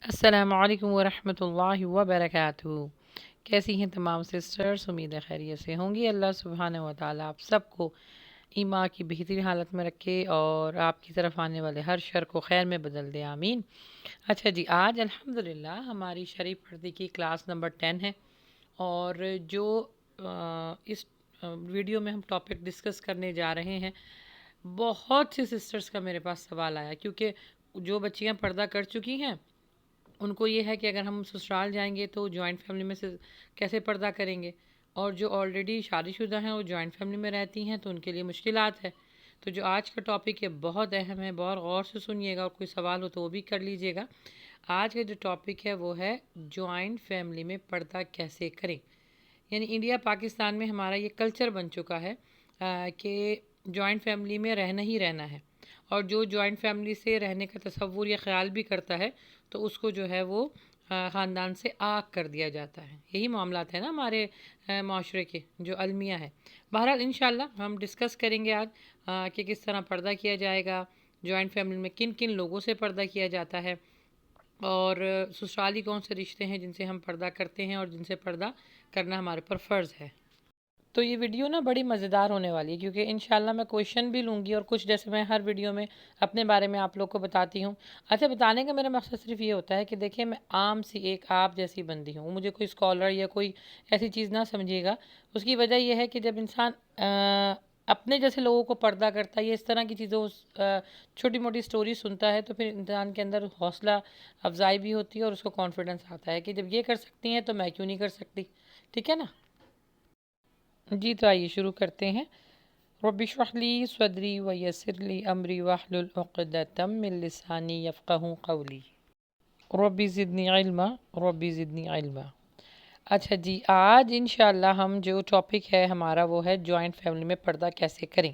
السلام علیکم ورحمۃ اللہ وبرکاتہ۔ کیسی ہیں تمام سسٹرز؟ امید ہے خیریت سے ہوں گی۔ اللہ سبحانہ و تعالیٰ آپ سب کو ایمان کی بہترین حالت میں رکھے اور آپ کی طرف آنے والے ہر شر کو خیر میں بدل دے، آمین۔ اچھا جی، آج الحمدللہ ہماری شریف پردے کی کلاس نمبر 10 ہے، اور جو اس ویڈیو میں ہم ٹاپک ڈسکس کرنے جا رہے ہیں، بہت سی سسٹرز کا میرے پاس سوال آیا، کیونکہ جو بچیاں پردہ کر چکی ہیں ان کو یہ ہے کہ اگر ہم سسرال جائیں گے تو جوائنٹ فیملی میں سے کیسے پردہ کریں گے، اور جو آلریڈی شادی شدہ ہیں وہ جوائنٹ فیملی میں رہتی ہیں تو ان کے لیے مشکلات ہے۔ تو جو آج کا ٹاپک ہے بہت اہم ہے، بہت غور سے سنیے گا، اور کوئی سوال ہو تو وہ بھی کر لیجئے گا۔ آج کا جو ٹاپک ہے وہ ہے جوائنٹ فیملی میں پردہ کیسے کریں۔ یعنی انڈیا پاکستان میں ہمارا یہ کلچر بن چکا ہے کہ جوائنٹ فیملی میں رہنا ہی رہنا ہے، اور جو جوائنٹ فیملی سے رہنے کا تصور یا خیال بھی کرتا ہے تو اس کو جو ہے وہ خاندان سے آگ کر دیا جاتا ہے۔ یہی معاملات ہیں نا ہمارے معاشرے کے جو المیہ ہے۔ بہرحال انشاءاللہ ہم ڈسکس کریں گے آج کہ کس طرح پردہ کیا جائے گا، جوائنٹ فیملی میں کن کن لوگوں سے پردہ کیا جاتا ہے، اور سسرالی کون سے رشتے ہیں جن سے ہم پردہ کرتے ہیں اور جن سے پردہ کرنا ہمارے پر فرض ہے۔ تو یہ ویڈیو نا بڑی مزیدار ہونے والی ہے، کیونکہ انشاءاللہ میں کویشچن بھی لوں گی، اور کچھ جیسے میں ہر ویڈیو میں اپنے بارے میں آپ لوگ کو بتاتی ہوں۔ اچھا، بتانے کا میرا مقصد صرف یہ ہوتا ہے کہ دیکھیں میں عام سی ایک آپ جیسی بندی ہوں، مجھے کوئی اسکالر یا کوئی ایسی چیز نہ سمجھیے گا۔ اس کی وجہ یہ ہے کہ جب انسان اپنے جیسے لوگوں کو پردہ کرتا ہے یا اس طرح کی چیزوں چھوٹی موٹی سٹوری سنتا ہے تو پھر انسان کے اندر حوصلہ افزائی بھی ہوتی ہے، اور اس کو کانفیڈنس آتا ہے کہ جب یہ کر سکتی ہیں تو میں کیوں نہیں کر سکتی۔ ٹھیک ہے نا؟ جی، تو آئیے شروع کرتے ہیں۔ رب اشرح لی صدری ویسر لی امری واحلل عقدۃ من لسانی یفقہوا قولی۔ ربی زدنی علما، ربی زدنی علما۔ اچھا جی، آج انشاءاللہ ہم جو ٹاپک ہے ہمارا وہ ہے جوائنٹ فیملی میں پردہ کیسے کریں۔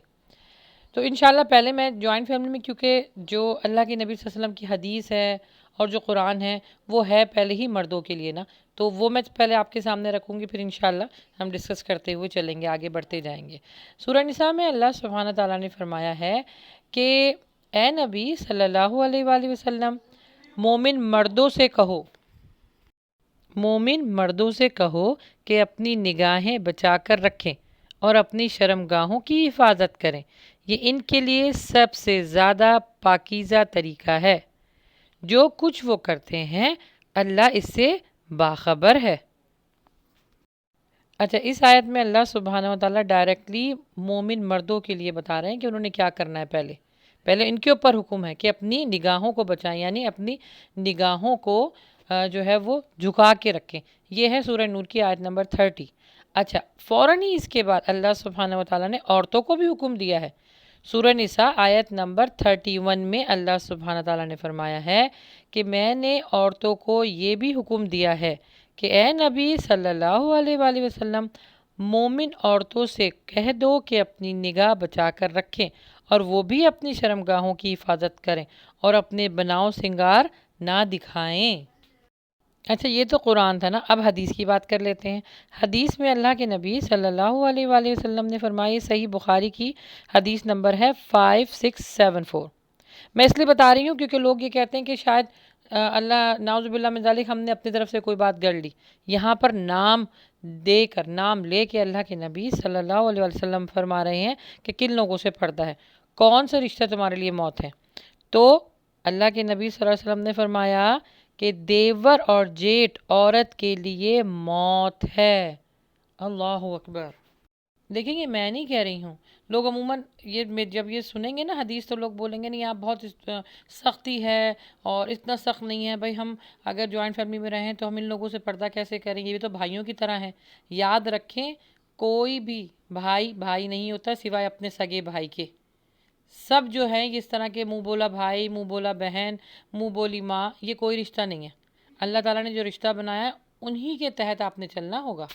تو انشاءاللہ پہلے میں جوائنٹ فیملی میں، کیونکہ جو اللہ کے نبی صلی اللہ علیہ وسلم کی حدیث ہے اور جو قرآن ہے وہ ہے پہلے ہی مردوں کے لیے نا، تو وہ میں پہلے آپ کے سامنے رکھوں گی، پھر انشاءاللہ ہم ڈسکس کرتے ہوئے چلیں گے، آگے بڑھتے جائیں گے۔ سورہ نساء میں اللہ سبحانہ تعالیٰ نے فرمایا ہے کہ اے نبی صلی اللہ علیہ وآلہ وسلم، مومن مردوں سے کہو، مومن مردوں سے کہو کہ اپنی نگاہیں بچا کر رکھیں اور اپنی شرمگاہوں کی حفاظت کریں، یہ ان کے لیے سب سے زیادہ پاکیزہ طریقہ ہے۔ جو کچھ وہ کرتے ہیں اللہ اس سے باخبر ہے۔ اچھا، اس آیت میں اللہ سبحانہ و تعالیٰ ڈائریکٹلی مومن مردوں کے لیے بتا رہے ہیں کہ انہوں نے کیا کرنا ہے۔ پہلے ان کے اوپر حکم ہے کہ اپنی نگاہوں کو بچائیں، یعنی اپنی نگاہوں کو جو ہے وہ جھکا کے رکھیں۔ یہ ہے سورہ نور کی آیت نمبر 30۔ اچھا، فوراً ہی اس کے بعد اللہ سبحانہ و تعالیٰ نے عورتوں کو بھی حکم دیا ہے۔ سورہ نساء آیت نمبر 31 میں اللہ سبحانہ تعالیٰ نے فرمایا ہے کہ میں نے عورتوں کو یہ بھی حکم دیا ہے کہ اے نبی صلی اللہ علیہ وآلہ وسلم، مومن عورتوں سے کہہ دو کہ اپنی نگاہ بچا کر رکھیں اور وہ بھی اپنی شرمگاہوں کی حفاظت کریں اور اپنے بناؤ سنگار نہ دکھائیں۔ اچھا، یہ تو قرآن تھا نا، اب حدیث کی بات کر لیتے ہیں۔ حدیث میں اللہ کے نبی صلی اللہ علیہ وآلہ وسلم نے فرمائی، صحیح بخاری کی حدیث نمبر ہے 5674۔ میں اس لیے بتا رہی ہوں کیونکہ لوگ یہ کہتے ہیں کہ شاید اللہ نعوذ باللہ من ذالک ہم نے اپنی طرف سے کوئی بات گڑ لی۔ یہاں پر نام دے کر، نام لے کے اللہ کے نبی صلی اللہ علیہ وسلم فرما رہے ہیں کہ کن لوگوں سے پردہ ہے، کون سا رشتہ تمہارے لیے موت ہے۔ تو اللہ کے نبی صلی اللہ علیہ وسلم نے فرمایا کہ دیور اور جیٹ عورت کے لیے موت ہے۔ اللہ اکبر! دیکھیں گے، میں نہیں کہہ رہی ہوں، لوگ عموماً جب یہ سنیں گے نا حدیث تو لوگ بولیں گے نہیں آپ بہت سختی ہے، اور اتنا سخت نہیں ہے بھائی، ہم اگر جوائنٹ فیملی میں رہیں تو ہم ان لوگوں سے پردہ کیسے کریں، یہ بھی تو بھائیوں کی طرح ہیں۔ یاد رکھیں، کوئی بھی بھائی بھائی نہیں ہوتا سوائے اپنے سگے بھائی کے۔ سب جو ہیں اس طرح کے منہ بولا بھائی، منہ بولا بہن، منہ بولی ماں، یہ کوئی رشتہ نہیں ہے۔ اللہ تعالیٰ نے جو رشتہ بنایا ہے انہی کے تحت آپ نے چلنا ہوگا۔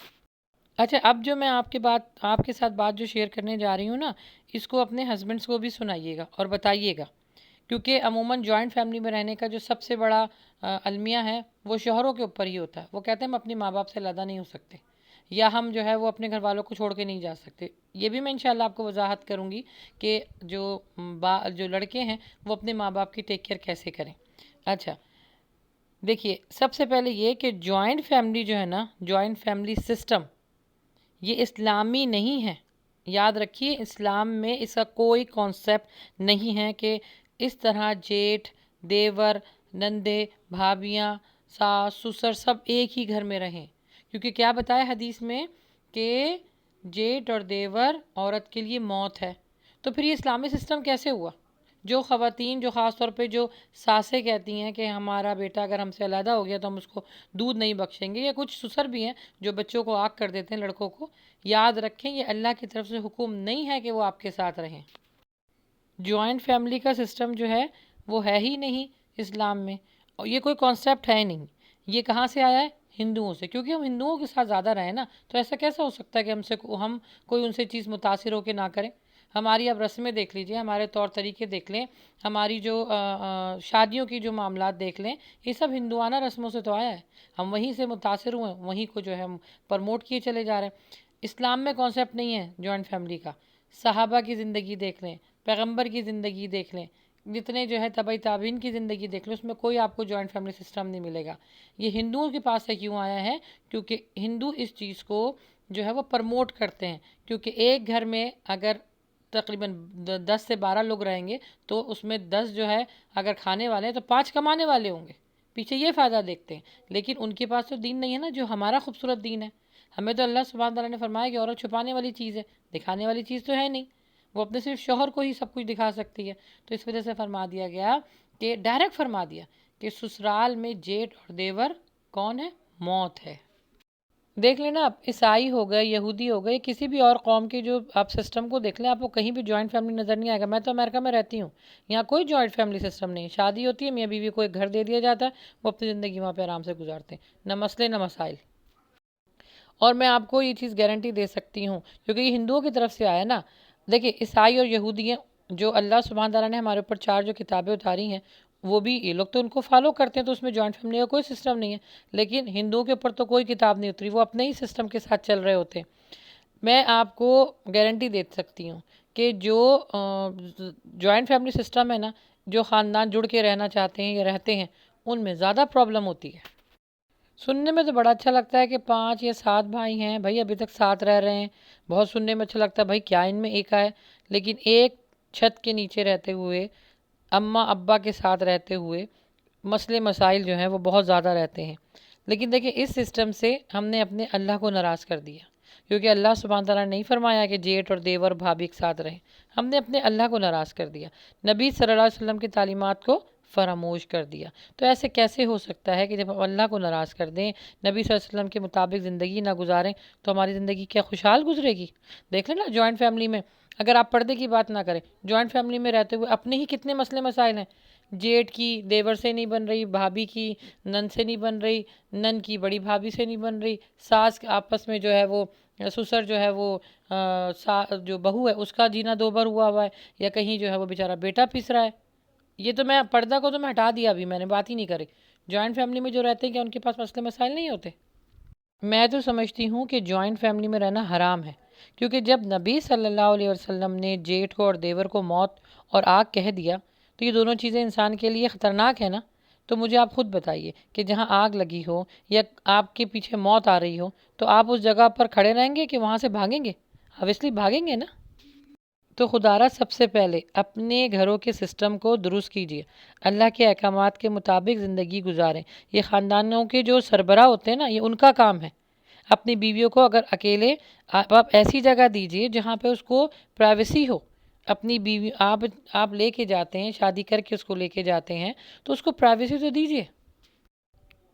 اچھا، اب جو میں آپ کے ساتھ بات جو شیئر کرنے جا رہی ہوں نا، اس کو اپنے ہسبینڈس کو بھی سنائیے گا اور بتائیے گا، کیونکہ عموماً جوائنٹ فیملی میں رہنے کا جو سب سے بڑا المیہ ہے وہ شوہروں کے اوپر ہی ہوتا ہے۔ وہ کہتے ہیں ہم اپنی ماں باپ سے علیحدہ نہیں ہو سکتے، یا ہم جو ہے وہ اپنے گھر والوں کو چھوڑ کے نہیں جا سکتے۔ یہ بھی میں انشاءاللہ آپ کو وضاحت کروں گی کہ جو لڑکے ہیں وہ اپنے ماں باپ کی ٹیک کیئر کیسے کریں۔ اچھا، دیکھیے سب سے پہلے یہ کہ جوائنٹ فیملی جو ہے نا، جوائنٹ فیملی سسٹم یہ اسلامی نہیں ہے. یاد رکھیے اسلام میں اس کا کوئی کانسیپٹ نہیں ہے کہ اس طرح جیٹھ، دیور، نندے، بھابیاں، ساس سسر سب ایک ہی گھر میں رہیں. کیونکہ کیا بتایا حدیث میں کہ جیٹھ اور دیور عورت کے لیے موت ہے. تو پھر یہ اسلامی سسٹم کیسے ہوا؟ جو خواتین جو خاص طور پہ جو ساسیں کہتی ہیں کہ ہمارا بیٹا اگر ہم سے علیحدہ ہو گیا تو ہم اس کو دودھ نہیں بخشیں گے، یا کچھ سسر بھی ہیں جو بچوں کو آگ کر دیتے ہیں لڑکوں کو، یاد رکھیں یہ اللہ کی طرف سے حکم نہیں ہے کہ وہ آپ کے ساتھ رہیں. جوائنٹ فیملی کا سسٹم جو ہے وہ ہے ہی نہیں اسلام میں، اور یہ کوئی کانسیپٹ ہے نہیں. یہ کہاں سے آیا ہے؟ ہندوؤں سے. کیونکہ ہم ہندوؤں کے ساتھ زیادہ رہیں نا، تو ایسا کیسا ہو سکتا ہے کہ ہم کوئی ان سے چیز متاثر ہو کے نہ کریں. ہماری اب رسمیں دیکھ لیجئے، ہمارے طور طریقے دیکھ لیں، ہماری جو شادیوں کی جو معاملات دیکھ لیں، یہ سب ہندوانہ رسموں سے تو آیا ہے. ہم وہیں سے متاثر ہوئے، وہیں کو جو ہے ہم پرموٹ کیے چلے جا رہے ہیں. اسلام میں کانسیپٹ نہیں ہے جوائنٹ فیملی کا. صحابہ کی زندگی دیکھ لیں، پیغمبر کی زندگی دیکھ لیں، جتنے جو ہے تبعی تابعین کی زندگی دیکھ لیں، اس میں کوئی آپ کو جوائنٹ فیملی سسٹم نہیں ملے گا. یہ ہندوؤں کے پاس سے کیوں آیا ہے؟ کیونکہ ہندو اس چیز کو جو ہے وہ پرموٹ کرتے ہیں. کیونکہ ایک گھر میں اگر تقریباً 10 سے 12 لوگ رہیں گے تو اس میں 10 جو ہے اگر کھانے والے ہیں تو 5 کمانے والے ہوں گے. پیچھے یہ فائدہ دیکھتے ہیں. لیکن ان کے پاس تو دین نہیں ہے نا جو ہمارا خوبصورت دین ہے. ہمیں تو اللہ سبحانہ تعالیٰ نے فرمایا کہ عورت چھپانے والی چیز ہے، دکھانے والی چیز تو ہے نہیں. وہ اپنے صرف شوہر کو ہی سب کچھ دکھا سکتی ہے. تو اس وجہ سے فرما دیا گیا کہ ڈائریکٹ فرما دیا کہ سسرال میں جیٹھ اور دیور کون ہے؟ موت ہے. دیکھ لیں نا آپ، عیسائی ہو گئے، یہودی ہو گئے، کسی بھی اور قوم کے جو آپ سسٹم کو دیکھ لیں، آپ کو کہیں بھی جوائنٹ فیملی نظر نہیں آئے گا. میں تو امریکہ میں رہتی ہوں، یہاں کوئی جوائنٹ فیملی سسٹم نہیں. شادی ہوتی ہے، میاں بیوی کو ایک گھر دے دیا جاتا ہے، وہ اپنی زندگی وہاں پہ آرام سے گزارتے ہیں، نہ مسئلے نہ مسائل. اور میں آپ کو یہ چیز گارنٹی دے سکتی ہوں کیونکہ یہ ہندوؤں کی طرف سے آیا نا. دیکھیں عیسائی اور یہودی ہیں، جو اللہ سبحانہ تعالیٰ نے ہمارے اوپر 4 جو کتابیں اتاری ہیں وہ بھی یہ لوگ تو ان کو فالو کرتے ہیں، تو اس میں جوائنٹ فیملی کا کوئی سسٹم نہیں ہے. لیکن ہندوؤں کے اوپر تو کوئی کتاب نہیں اتری، وہ اپنے ہی سسٹم کے ساتھ چل رہے ہوتے ہیں. میں آپ کو گارنٹی دے سکتی ہوں کہ جو جوائنٹ فیملی سسٹم ہے نا، جو خاندان جڑ کے رہنا چاہتے ہیں یا رہتے ہیں، ان میں زیادہ پرابلم ہوتی ہے. سننے میں تو بڑا اچھا لگتا ہے کہ 5 یا 7 بھائی ہیں بھائی، ابھی تک ساتھ رہ رہے ہیں، بہت سننے میں اچھا لگتا ہے بھائی کیا ان میں ایک ہے. لیکن ایک چھت کے نیچے رہتے ہوئے، اماں ابا کے ساتھ رہتے ہوئے، مسئلے مسائل جو ہیں وہ بہت زیادہ رہتے ہیں. لیکن دیکھیں اس سسٹم سے ہم نے اپنے اللہ کو ناراض کر دیا. کیونکہ اللہ سبحانہ تعالیٰ نے نہیں فرمایا کہ جیٹھ اور دیور بھابھی ایک ساتھ رہیں. ہم نے اپنے اللہ کو ناراض کر دیا، نبی صلی اللہ علیہ وسلم کی تعلیمات کو فراموش کر دیا. تو ایسے کیسے ہو سکتا ہے کہ جب ہم اللہ کو ناراض کر دیں، نبی صلی اللہ علیہ وسلم کے مطابق زندگی نہ گزاریں، تو ہماری زندگی کیا خوشحال گزرے گی؟ دیکھ لیں نا جوائنٹ فیملی میں اگر آپ پردے کی بات نہ کریں، جوائنٹ فیملی میں رہتے ہوئے اپنے ہی کتنے مسئلے مسائل ہیں. جیٹھ کی دیور سے نہیں بن رہی، بھابھی کی نن سے نہیں بن رہی، نن کی بڑی بھابھی سے نہیں بن رہی، ساس آپس میں جو ہے وہ سسر جو ہے وہ جو بہو ہے اس کا جینا دو بار ہوا ہے، یا کہیں جو ہے وہ بیچارہ بیٹا پس رہا ہے. یہ تو میں پردہ کو تو میں ہٹا دیا، ابھی میں نے بات ہی نہیں کری. جوائنٹ فیملی میں جو رہتے ہیں کیا ان کے پاس مسئلے مسائل نہیں ہوتے؟ میں تو سمجھتی ہوں کہ جوائنٹ فیملی میں رہنا حرام ہے. کیونکہ جب نبی صلی اللہ علیہ وسلم نے جیٹھ کو اور دیور کو موت اور آگ کہہ دیا، تو یہ دونوں چیزیں انسان کے لیے خطرناک ہے نا. تو مجھے آپ خود بتائیے کہ جہاں آگ لگی ہو یا آپ کے پیچھے موت آ رہی ہو، تو آپ اس جگہ پر کھڑے رہیں گے کہ وہاں سے بھاگیں گے؟ اویسلی بھاگیں گے نا. تو خدارہ سب سے پہلے اپنے گھروں کے سسٹم کو درست کیجیے، اللہ کے احکامات کے مطابق زندگی گزاریں. یہ خاندانوں کے جو سربراہ ہوتے ہیں نا، یہ ان کا کام ہے. اپنی بیویوں کو اگر اکیلے آپ ایسی جگہ دیجیے جہاں پہ اس کو پرائیویسی ہو. اپنی بیوی آپ لے کے جاتے ہیں، شادی کر کے اس کو لے کے جاتے ہیں، تو اس کو پرائیویسی تو دیجیے.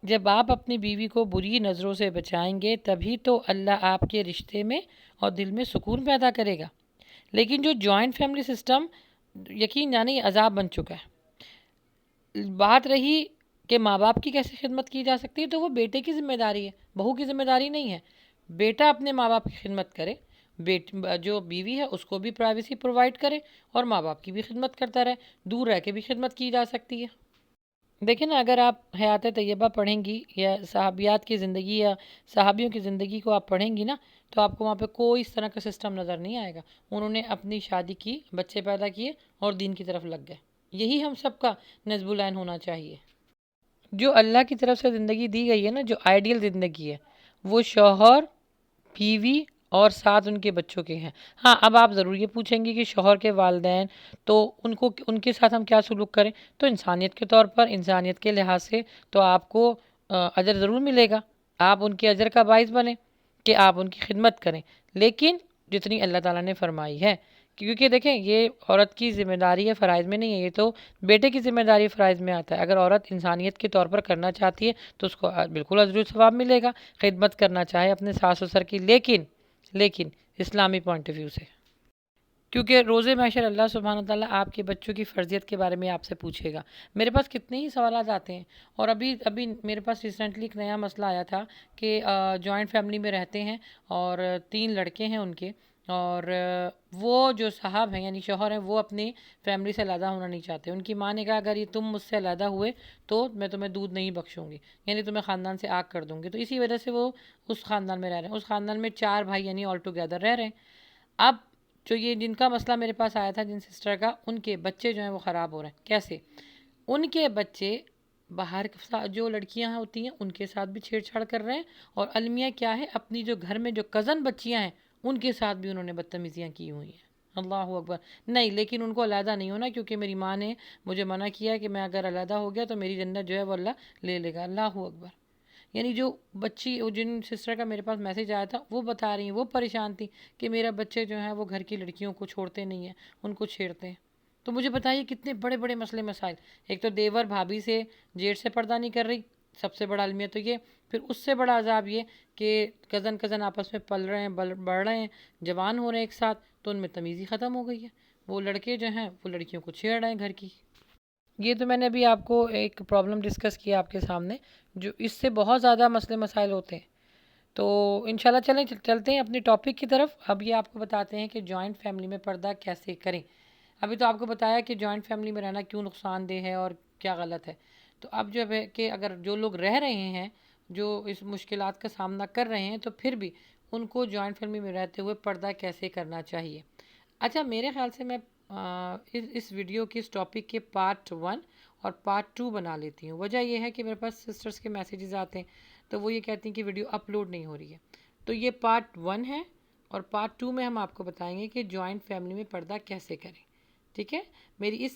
جب آپ اپنی بیوی کو بری نظروں سے بچائیں گے تبھی تو اللہ آپ کے رشتے میں اور دل میں سکون پیدا کرے گا. لیکن جو جوائنٹ فیملی سسٹم یقین جانے عذاب بن چکا ہے. بات رہی کہ ماں باپ کی کیسے خدمت کی جا سکتی ہے، تو وہ بیٹے کی ذمہ داری ہے، بہو کی ذمہ داری نہیں ہے. بیٹا اپنے ماں باپ کی خدمت کرے، جو بیوی ہے اس کو بھی پرائیویسی پرووائڈ کرے، اور ماں باپ کی بھی خدمت کرتا رہے. دور رہ کے بھی خدمت کی جا سکتی ہے. دیکھیں نا، اگر آپ حیات طیبہ پڑھیں گی یا صحابیات کی زندگی یا صحابیوں کی زندگی کو آپ پڑھیں گی نا، تو آپ کو وہاں پہ کوئی اس طرح کا سسٹم نظر نہیں آئے گا. انہوں نے اپنی شادی کی، بچے پیدا کیے اور دین کی طرف لگ گئے. یہی ہم سب کا نصب العین ہونا چاہیے. جو اللہ کی طرف سے زندگی دی گئی ہے نا، جو آئیڈیل زندگی ہے، وہ شوہر، بیوی اور ساتھ ان کے بچوں کے ہیں۔ ہاں، اب آپ ضرور یہ پوچھیں گے کہ شوہر کے والدین، تو ان کے ساتھ ہم کیا سلوک کریں؟ تو انسانیت کے طور پر، انسانیت کے لحاظ سے تو آپ کو اجر ضرور ملے گا، آپ ان کے اجر کا باعث بنیں کہ آپ ان کی خدمت کریں، لیکن جتنی اللہ تعالیٰ نے فرمائی ہے، کیونکہ دیکھیں یہ عورت کی ذمہ داری ہے، فرائض میں نہیں ہے، یہ تو بیٹے کی ذمہ داری فرائض میں آتا ہے۔ اگر عورت انسانیت کے طور پر کرنا چاہتی ہے تو اس کو بالکل اجر و ثواب ملے گا، خدمت کرنا چاہے اپنے ساس سسر کی، لیکن اسلامی پوائنٹ آف ویو سے، کیونکہ روز محشر اللہ سبحانہ تعالیٰ آپ کے بچوں کی فرضیت کے بارے میں آپ سے پوچھے گا۔ میرے پاس کتنے ہی سوالات آتے ہیں، اور ابھی میرے پاس ریسنٹلی ایک نیا مسئلہ آیا تھا کہ جوائنٹ فیملی میں رہتے ہیں اور 3 لڑکے ہیں ان کے، اور وہ جو صاحب ہیں یعنی شوہر ہیں، وہ اپنی فیملی سے علیحدہ ہونا نہیں چاہتے۔ ان کی ماں نے کہا اگر یہ تم مجھ سے علیحدہ ہوئے تو میں تمہیں دودھ نہیں بخشوں گی، یعنی تمہیں خاندان سے آگ کر دوں گی، تو اسی وجہ سے وہ اس خاندان میں رہ رہے ہیں۔ اس خاندان میں 4 بھائی یعنی آل ٹوگیدر رہ رہے ہیں۔ اب جو یہ جن کا مسئلہ میرے پاس آیا تھا، جن سسٹر کا، ان کے بچے جو ہیں وہ خراب ہو رہے ہیں۔ کیسے؟ ان کے بچے باہر جو لڑکیاں ہوتی ہیں ان کے ساتھ بھی چھیڑ چھاڑ کر رہے ہیں، اور المیہ کیا ہے، اپنی جو گھر میں جو کزن بچیاں ہیں ان کے ساتھ بھی انہوں نے بدتمیزیاں کی ہوئی ہیں۔ اللہ اکبر! نہیں، لیکن ان کو علیحدہ نہیں ہونا، کیونکہ میری ماں نے مجھے منع کیا ہے کہ میں اگر علیحدہ ہو گیا تو میری جنت جو ہے وہ اللہ لے لے گا۔ اللہ اکبر! یعنی جو بچی، جن سسٹر کا میرے پاس میسج آیا تھا، وہ بتا رہی ہیں، وہ پریشان تھی کہ میرا بچے جو ہیں وہ گھر کی لڑکیوں کو چھوڑتے نہیں ہیں، ان کو چھیڑتے ہیں۔ تو مجھے بتائیے کتنے بڑے بڑے مسئلے مسائل۔ ایک تو دیور بھابھی سے، جیٹ سے پردہ نہیں کر رہی، سب سے بڑا المیہ تو یہ، پھر اس سے بڑا عذاب یہ کہ کزن آپس میں پل رہے ہیں، بڑھ رہے ہیں، جوان ہو رہے ہیں ایک ساتھ، تو ان میں تمیز ہی ختم ہو گئی ہے۔ وہ لڑکے جو ہیں وہ لڑکیوں کو چھیڑ رہے ہیں گھر کی۔ یہ تو میں نے ابھی آپ کو ایک پرابلم ڈسکس کیا آپ کے سامنے، جو اس سے بہت زیادہ مسئلے مسائل ہوتے ہیں۔ تو انشاءاللہ چلتے ہیں اپنے ٹاپک کی طرف۔ اب یہ آپ کو بتاتے ہیں کہ جوائنٹ فیملی میں پردہ کیسے کریں۔ ابھی تو آپ کو بتایا کہ جوائنٹ فیملی میں رہنا کیوں نقصان دہ ہے اور کیا غلط ہے۔ تو اب جو ہے کہ اگر جو لوگ رہ رہے ہیں، جو اس مشکلات کا سامنا کر رہے ہیں، تو پھر بھی ان کو جوائنٹ فیملی میں رہتے ہوئے پردہ کیسے کرنا چاہیے۔ اچھا، میرے خیال سے میں اس ویڈیو کی اس ٹاپک کے پارٹ 1 اور پارٹ 2 بنا لیتی ہوں۔ وجہ یہ ہے کہ میرے پاس سسٹرز کے میسیجز آتے ہیں، تو وہ یہ کہتی ہیں کہ ویڈیو اپلوڈ نہیں ہو رہی ہے۔ تو یہ پارٹ 1 ہے، اور پارٹ 2 میں ہم آپ کو بتائیں گے کہ جوائنٹ فیملی میں پردہ کیسے کریں۔ ٹھیک ہے؟ میری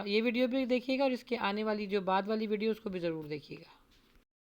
یہ ویڈیو بھی دیکھیے گا، اور اس کے آنے والی جو بعد والی ویڈیو اس کو بھی ضرور دیکھیے گا۔